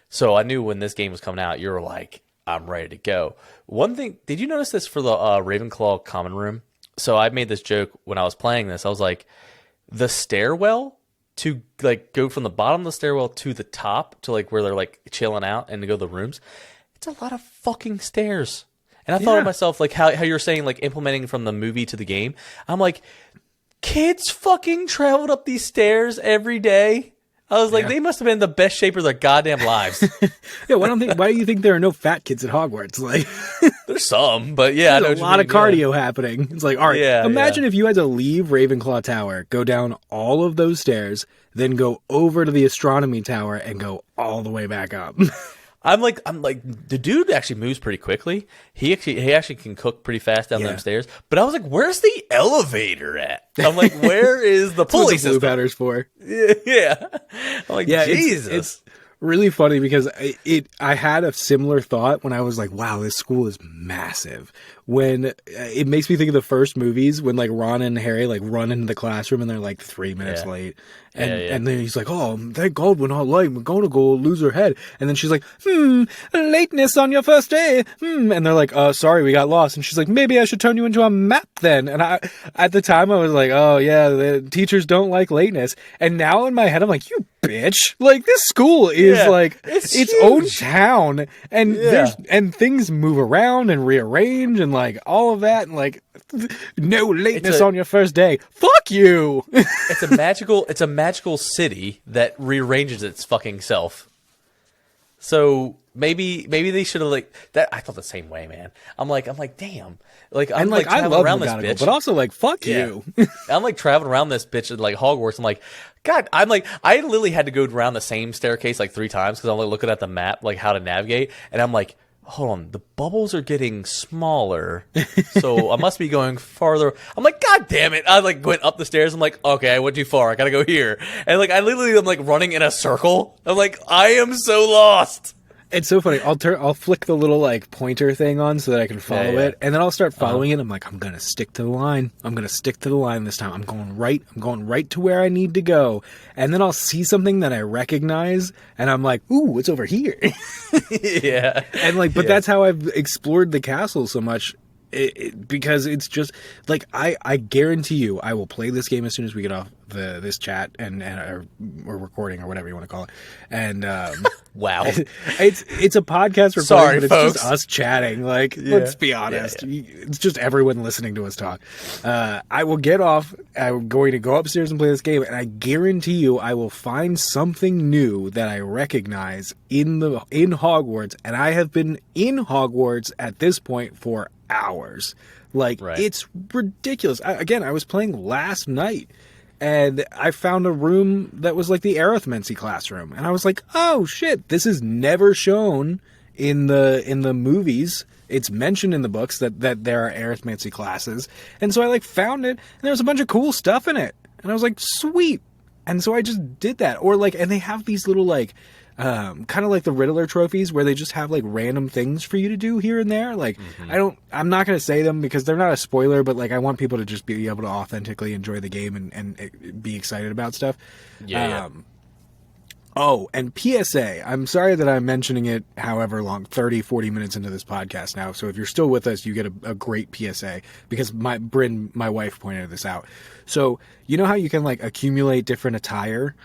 So I knew when this game was coming out, you were like, I'm ready to go. One thing, did you notice this for the Ravenclaw common room? So I made this joke when I was playing this. I was like, the stairwell to like go from the bottom of the stairwell to the top to like where they're like chilling out and to go to the rooms. It's a lot of fucking stairs. And I thought to myself, like how you were saying, like implementing from the movie to the game. I'm like, kids fucking traveled up these stairs every day. I was like, they must have been in the best shape of their goddamn lives. Why do you think there are no fat kids at Hogwarts? Like, There's some, but yeah, there's a lot of cardio happening. It's like, all right, imagine if you had to leave Ravenclaw Tower, go down all of those stairs, then go over to the astronomy tower and go all the way back up. I'm like, the dude actually moves pretty quickly. He actually can cook pretty fast down them stairs. But I was like, where's the elevator at? I'm like, where is the pulley system? Blue powder's for. Yeah. I'm like, Jesus. It's really funny because I had a similar thought when I was like, wow, this school is massive. When it makes me think of the first movies when like Ron and Harry like run into the classroom and they're like 3 minutes late. And then he's like, oh, thank God we're not late. McGonagall will lose her head. And then she's like, lateness on your first day. And they're like, sorry, we got lost. And she's like, maybe I should turn you into a map then. And at the time I was like, oh yeah, the teachers don't like lateness. And now in my head, I'm like, you bitch. Like this school is like its own town. And and things move around and rearrange and like all of that. And like, no lateness on your first day. Fuck you. It's a magical city that rearranges its fucking self. So maybe they should have like that. I thought the same way, man. I'm like, damn. Like I'm like I traveling love around McGonagall, this bitch, but also like fuck you. I'm like traveling around this bitch at like Hogwarts. I'm like, God, I literally had to go around the same staircase like 3 times because I'm like looking at the map, like how to navigate, and I'm like, hold on, the bubbles are getting smaller, so I must be going farther. I'm like, God damn it. I like went up the stairs. I'm like, okay, I went too far. I gotta go here. And like, I'm like running in a circle. I'm like, I am so lost. It's so funny. I'll flick the little like pointer thing on so that I can follow it, and then I'll start following it. I'm like, I'm gonna stick to the line. I'm gonna stick to the line this time. I'm going right to where I need to go. And then I'll see something that I recognize, and I'm like, ooh, it's over here. Yeah. And like, but that's how I've explored the castle so much. Because it's just like I guarantee you I will play this game as soon as we get off this chat and or recording or whatever you want to call it. And wow, it's a podcast recording, sorry, but it's folks. just us chatting. Like, let's be honest, it's just everyone listening to us talk. I will get off. I'm going to go upstairs and play this game, and I guarantee you I will find something new that I recognize in Hogwarts. And I have been in Hogwarts at this point for hours. Like, it's ridiculous. I was playing last night and I found a room that was like the arithmancy classroom, and I was like, oh shit, this is never shown in the movies. It's mentioned in the books that there are arithmancy classes, and so I like found it, and there was a bunch of cool stuff in it, and I was like, sweet. And so I just did that. Or like, and they have these little like kind of like the Riddler trophies where they just have like random things for you to do here and there. Like, I'm not going to say them because they're not a spoiler, but like I want people to just be able to authentically enjoy the game and be excited about stuff. Oh, and PSA, I'm sorry that I'm mentioning it however long, 30, 40 minutes into this podcast now. So if you're still with us, you get a great PSA because my wife pointed this out. So you know how you can like accumulate different attire?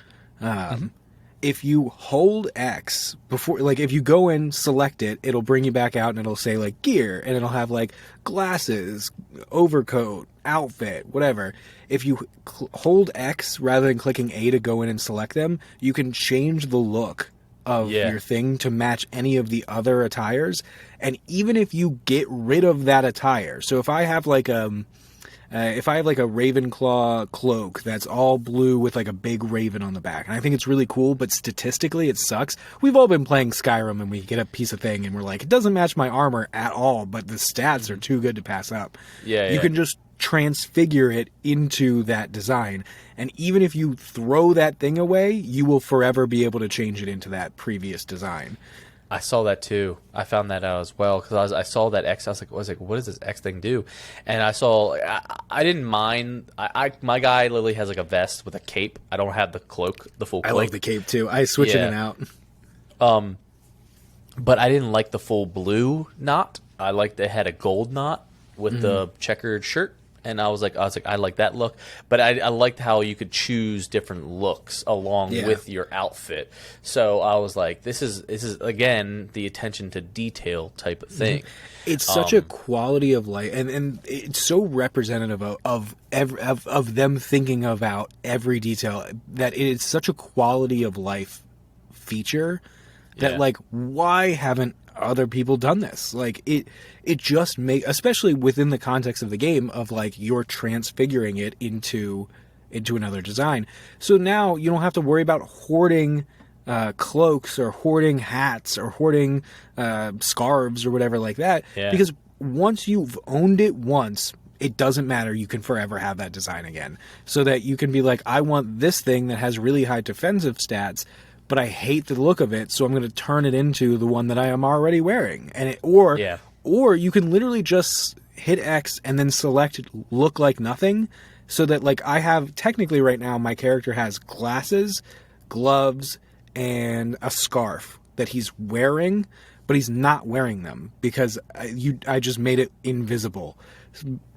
If you hold X before, like if you go in, select it, it'll bring you back out and it'll say like gear and it'll have like glasses, overcoat, outfit, whatever. If you hold X rather than clicking A to go in and select them, you can change the look of your thing to match any of the other attires. And even if you get rid of that attire, so if I have like if I have like a Ravenclaw cloak that's all blue with like a big raven on the back, and I think it's really cool, but statistically it sucks. We've all been playing Skyrim and we get a piece of thing and we're like, it doesn't match my armor at all, but the stats are too good to pass up. You can just transfigure it into that design. And even if you throw that thing away, you will forever be able to change it into that previous design. I saw that too. I found that out as well because I saw that X. I was like, what does this X thing do? And I didn't mind. My guy literally has like a vest with a cape. I don't have the cloak, the full cloak. I like the cape too. I switch in and out. But I didn't like the full blue knot. I liked it had a gold knot with the checkered shirt. And I was like, I like that look, but I liked how you could choose different looks along with your outfit. So I was like, this is again the attention to detail type of thing. It's such a quality of life, and it's so representative of them thinking about every detail that it is such a quality of life feature that like, why haven't other people done this? Like it just especially within the context of the game of like you're transfiguring it into another design. So now you don't have to worry about hoarding cloaks or hoarding hats or hoarding scarves or whatever like that. Because once you've owned it once, it doesn't matter. You can forever have that design again. So that you can be like, I want this thing that has really high defensive stats, but I hate the look of it, so I'm going to turn it into the one that I am already wearing. And or you can literally just hit X and then select look like nothing, so that like I have technically right now my character has glasses, gloves, and a scarf that he's wearing, but he's not wearing them because I just made it invisible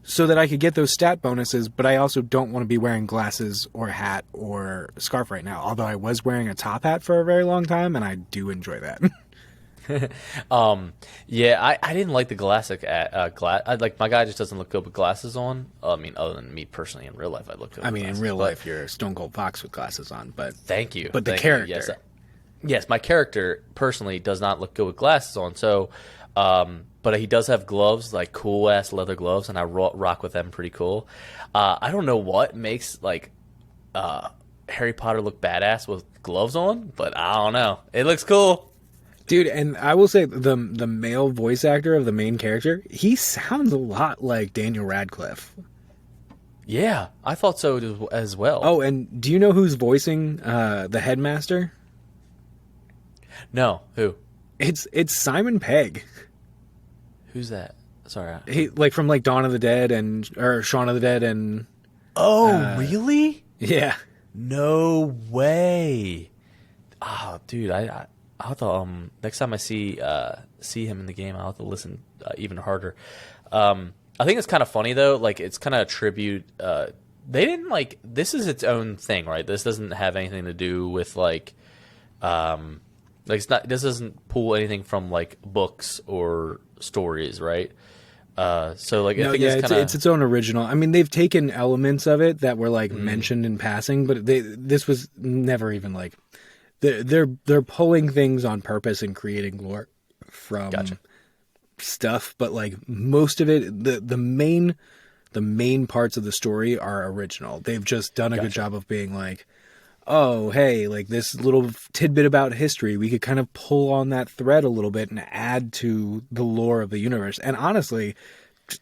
so that I could get those stat bonuses, but I also don't want to be wearing glasses or hat or scarf right now, although I was wearing a top hat for a very long time, and I do enjoy that. I didn't like the classic like my guy just doesn't look good with glasses on. I mean, other than me personally in real life, I look good with glasses, in real life, you're Stone Cold Fox with glasses on, but... Thank you. But the character... Yes, my character personally does not look good with glasses on, so... but he does have gloves, like cool ass leather gloves, and I rock with them pretty cool. I don't know what makes like Harry Potter look badass with gloves on, but I don't know. It looks cool, dude. And I will say the male voice actor of the main character, he sounds a lot like Daniel Radcliffe. Yeah, I thought so as well. Oh, and do you know who's voicing the headmaster? No, who? It's Simon Pegg. Who's that? Sorry. He like from like Dawn of the Dead or Shaun of the Dead and... Oh, really? Yeah. No way. Oh, dude, I have to next time I see him in the game, I'll have to listen even harder. I think it's kind of funny though, like it's kind of a tribute. They didn't like this is its own thing, right? This doesn't have anything to do with like it's not. This doesn't pull anything from like books or stories, right? So like I think it's its own original. I mean, they've taken elements of it that were like mentioned in passing, but this was never even like they're pulling things on purpose and creating lore from stuff. But like most of it, the main parts of the story are original. They've just done a good job of being like, oh, hey, like this little tidbit about history, we could kind of pull on that thread a little bit and add to the lore of the universe. And honestly,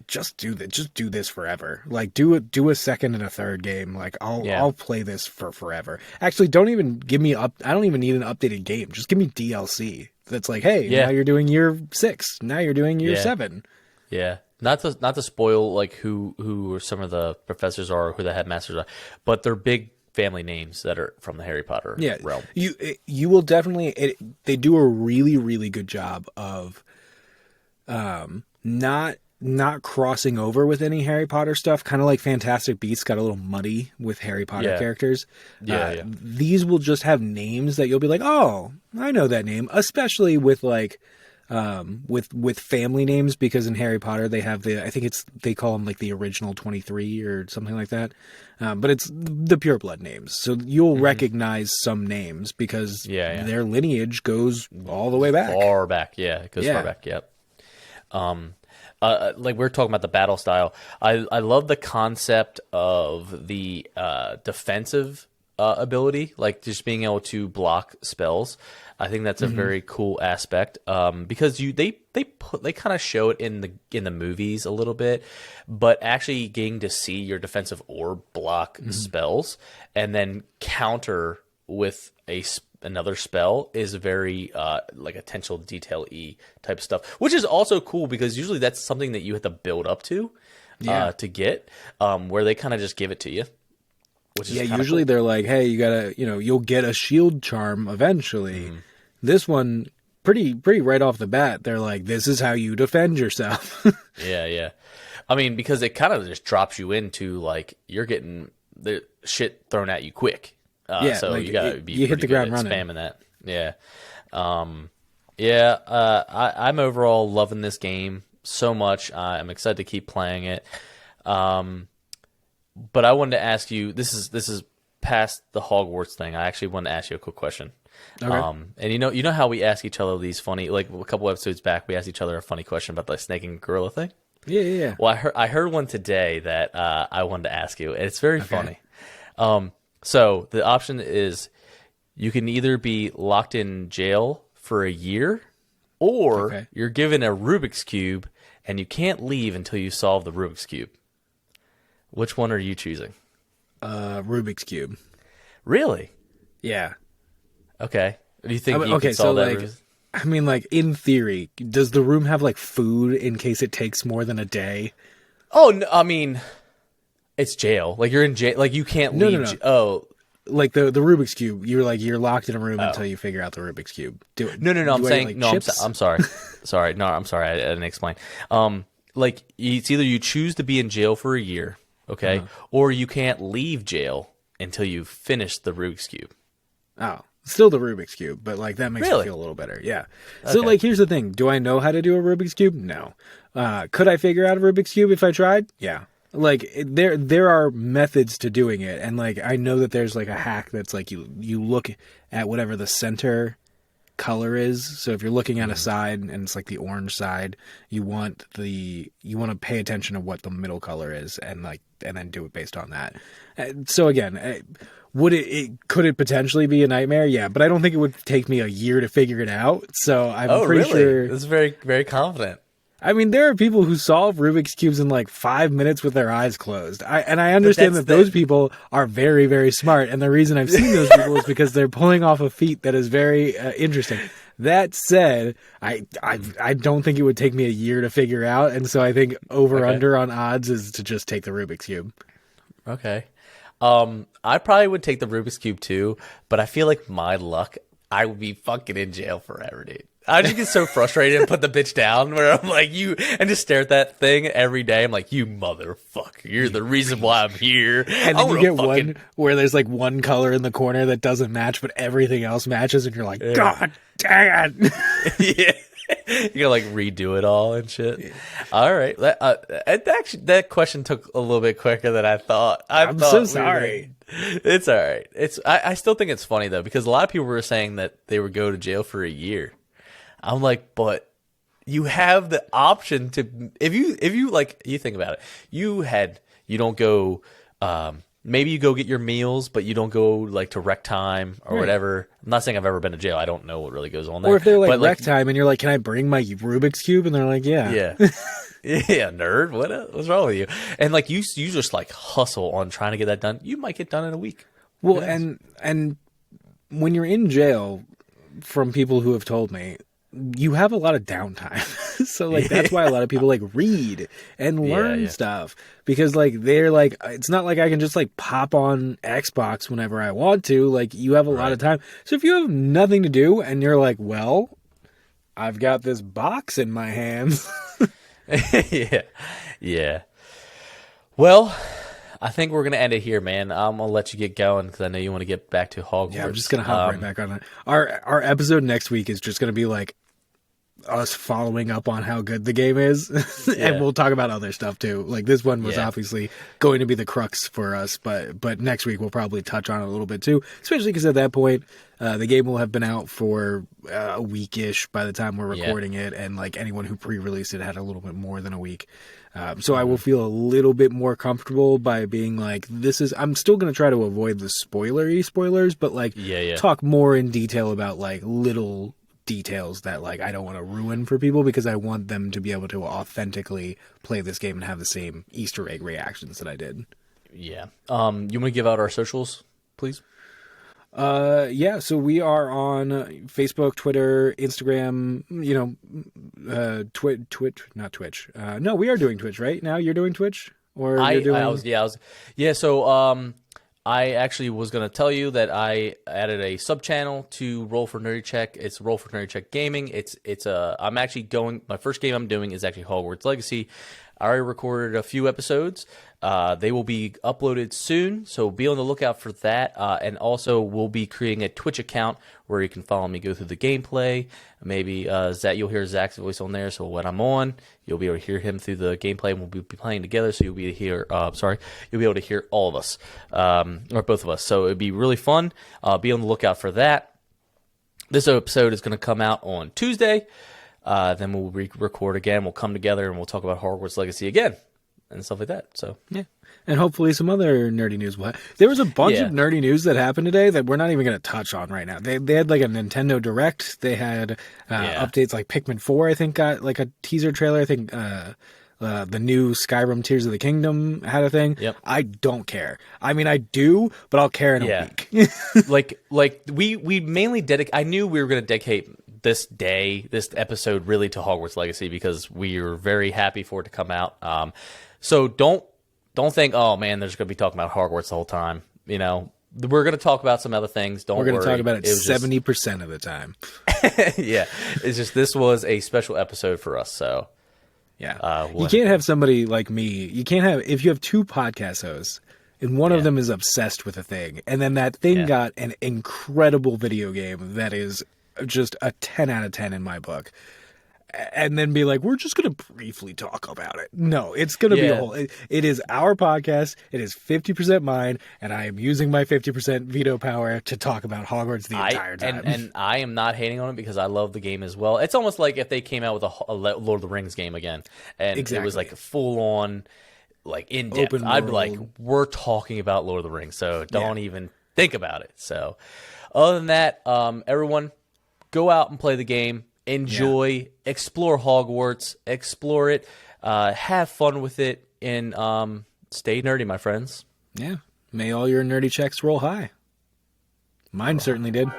just do that. Just do this forever. Like do a second and a third game. Like I'll play this for forever. Actually, don't even give me I don't even need an updated game. Just give me DLC. That's like, hey, now you're doing year 6. Now you're doing year 7. Yeah. Not to spoil like who some of the professors are, or who the headmasters are, but they're big family names that are from the Harry Potter realm. You will definitely. They do a really, really good job of not crossing over with any Harry Potter stuff. Kind of like Fantastic Beasts got a little muddy with Harry Potter characters. These will just have names that you'll be like, oh, I know that name. Especially with like with family names, because in Harry Potter they have they call them like the original 23 or something like that. But it's the pureblood names. So you'll recognize some names because their lineage goes all the way back. Far back, yeah. It goes far back, yep. Like we were talking about the battle style. I love the concept of the defensive ability, like just being able to block spells. I think that's a very cool aspect because they kind of show it in the movies a little bit, but actually getting to see your defensive orb block spells and then counter with another spell is very like attention detail type stuff, which is also cool because usually that's something that you have to build up to get, where they kind of just give it to you. Which is usually cool. They're like, hey, you gotta, you'll get a shield charm eventually. This one, pretty right off the bat, they're like, this is how you defend yourself. Yeah. I mean, because it kind of just drops you into like you're getting the shit thrown at you quick. So like you gotta be hit the ground running, spamming that. Yeah. I'm overall loving this game so much. I'm excited to keep playing it. But I wanted to ask you, this is past the Hogwarts thing. I actually wanted to ask you a quick question. Okay. And you know how we ask each other these funny, like a couple episodes back, we asked each other a funny question about the snake and gorilla thing. Yeah. Well, I heard one today that I wanted to ask you, and it's very funny. So the option is you can either be locked in jail for a year, or you're given a Rubik's Cube and you can't leave until you solve the Rubik's Cube. Which one are you choosing? Rubik's Cube. Really? Yeah. Okay. Do you think you can solve that? Like, I mean, like, in theory, does the room have, like, food in case it takes more than a day? Oh, no, I mean, it's jail. Like, you're in jail. Like, you can't leave. No. Oh. Like, the Rubik's Cube, you're locked in a room until you figure out the Rubik's Cube. No, I'm saying, no, I'm sorry. Sorry, no, I'm sorry, I didn't explain. Like, it's either you choose to be in jail for a year, okay, or you can't leave jail until you finish the Rubik's Cube. Oh. Still the Rubik's Cube, but like that makes me feel a little better. Yeah. So like, here's the thing. Do I know how to do a Rubik's Cube? No. Could I figure out a Rubik's Cube if I tried? Yeah. Like there are methods to doing it. And like, I know that there's like a hack that's like you look at whatever the center color is. So if you're looking at a side and it's like the orange side, you want to pay attention to what the middle color is and then do it based on that. So again, could it potentially be a nightmare? Yeah, but I don't think it would take me a year to figure it out. So I'm pretty sure. That's very, very confident. I mean, there are people who solve Rubik's Cubes in like 5 minutes with their eyes closed. I understand that those people are very, very smart. And the reason I've seen those people is because they're pulling off a feat that is very interesting. That said, I don't think it would take me a year to figure out. And so I think under on odds is to just take the Rubik's Cube. Okay. I probably would take the Rubik's Cube too, but I feel like my luck, I would be fucking in jail forever, dude. I just get so frustrated and put the bitch down where I'm like, and just stare at that thing every day. I'm like, you motherfucker, you're the reason why I'm here. And then you get one where there's like one color in the corner that doesn't match, but everything else matches, and you're like, God dang it. Yeah. You gotta like redo it all and shit. Yeah. All right, that question took a little bit quicker than I thought. I'm so sorry. It's all right. I still think it's funny though, because a lot of people were saying that they would go to jail for a year. I'm like, but you have the option to if you like, you think about it. You don't go. Maybe you go get your meals, but you don't go like to rec time or whatever. I'm not saying I've ever been to jail. I don't know what really goes on there. Or if they're like rec time and you're like, can I bring my Rubik's Cube? And they're like, yeah. Yeah. Yeah, nerd. What's wrong with you? And like you just like hustle on trying to get that done. You might get done in a week. Well, and when you're in jail, from people who have told me, you have a lot of downtime. So like that's why a lot of people like read and learn stuff, because like they're like, it's not like I can just like pop on Xbox whenever I want to. Like you have a lot of time. So if you have nothing to do and you're like, well, I've got this box in my hands. Yeah. Well, I think we're gonna end it here, man. I'm gonna let you get going because I know you want to get back to Hogwarts. Yeah, I'm just gonna hop right back on that. Our episode next week is just gonna be like us following up on how good the game is, and we'll talk about other stuff too. Like this one was obviously going to be the crux for us, but next week we'll probably touch on it a little bit too, especially because at that point the game will have been out for a week-ish by the time we're recording it, and like anyone who pre-released it had a little bit more than a week. So I will feel a little bit more comfortable by being like, I'm still going to try to avoid the spoilers, but like talk more in detail about like little details that like I don't want to ruin for people, because I want them to be able to authentically play this game and have the same Easter egg reactions that I did. Yeah. You want to give out our socials, please? So we are on Facebook, Twitter, Instagram, Twitch, not Twitch. No, we are doing Twitch right now. You're doing Twitch, or So, I actually was going to tell you that I added a sub channel to Roll for Nerdy Check. It's Roll for Nerdy Check Gaming. I'm actually my first game I'm doing is actually Hogwarts Legacy. I already recorded a few episodes. They will be uploaded soon, so be on the lookout for that. And also, we'll be creating a Twitch account where you can follow me, go through the gameplay. Maybe you'll hear Zach's voice on there, so when I'm on, you'll be able to hear him through the gameplay, and we'll be playing together, so you'll be able to hear all of us, or both of us. So it'd be really fun. Be on the lookout for that. This episode is going to come out on Tuesday. Then we'll record again. We'll come together and we'll talk about Hogwarts Legacy again and stuff like that. So yeah, and hopefully some other nerdy news. There was a bunch of nerdy news that happened today that we're not even going to touch on right now. They had like a Nintendo Direct. They had updates like Pikmin 4. I think got like a teaser trailer. I think the new Skyrim Tears of the Kingdom had a thing. Yep. I don't care. I mean, I do, but I'll care in a week. like we mainly dedicate. I knew we were going to dedicate this episode really to Hogwarts Legacy because we were very happy for it to come out. So don't think, oh man, they're just going to be talking about Hogwarts the whole time. You know, we're going to talk about some other things. We're going to talk about it 70% of the time. Yeah, it's just this was a special episode for us. So yeah, you can't have somebody like me. You can't have, if you have two podcast hosts and one of them is obsessed with a thing, and then that thing got an incredible video game that is just a 10 out of 10 in my book, and then be like, we're just going to briefly talk about it. No, it's going to be a whole, it is our podcast. It is 50% mine, and I am using my 50% veto power to talk about Hogwarts the entire time. And I am not hating on it because I love the game as well. It's almost like if they came out with a Lord of the Rings game again, and it was like a full on, like in depth. Open I'd be like, we're talking about Lord of the Rings, so don't even think about it. So other than that, everyone, go out and play the game. Enjoy, explore Hogwarts, explore it, have fun with it, and stay nerdy, my friends. Yeah. May all your nerdy checks roll high. Mine certainly did.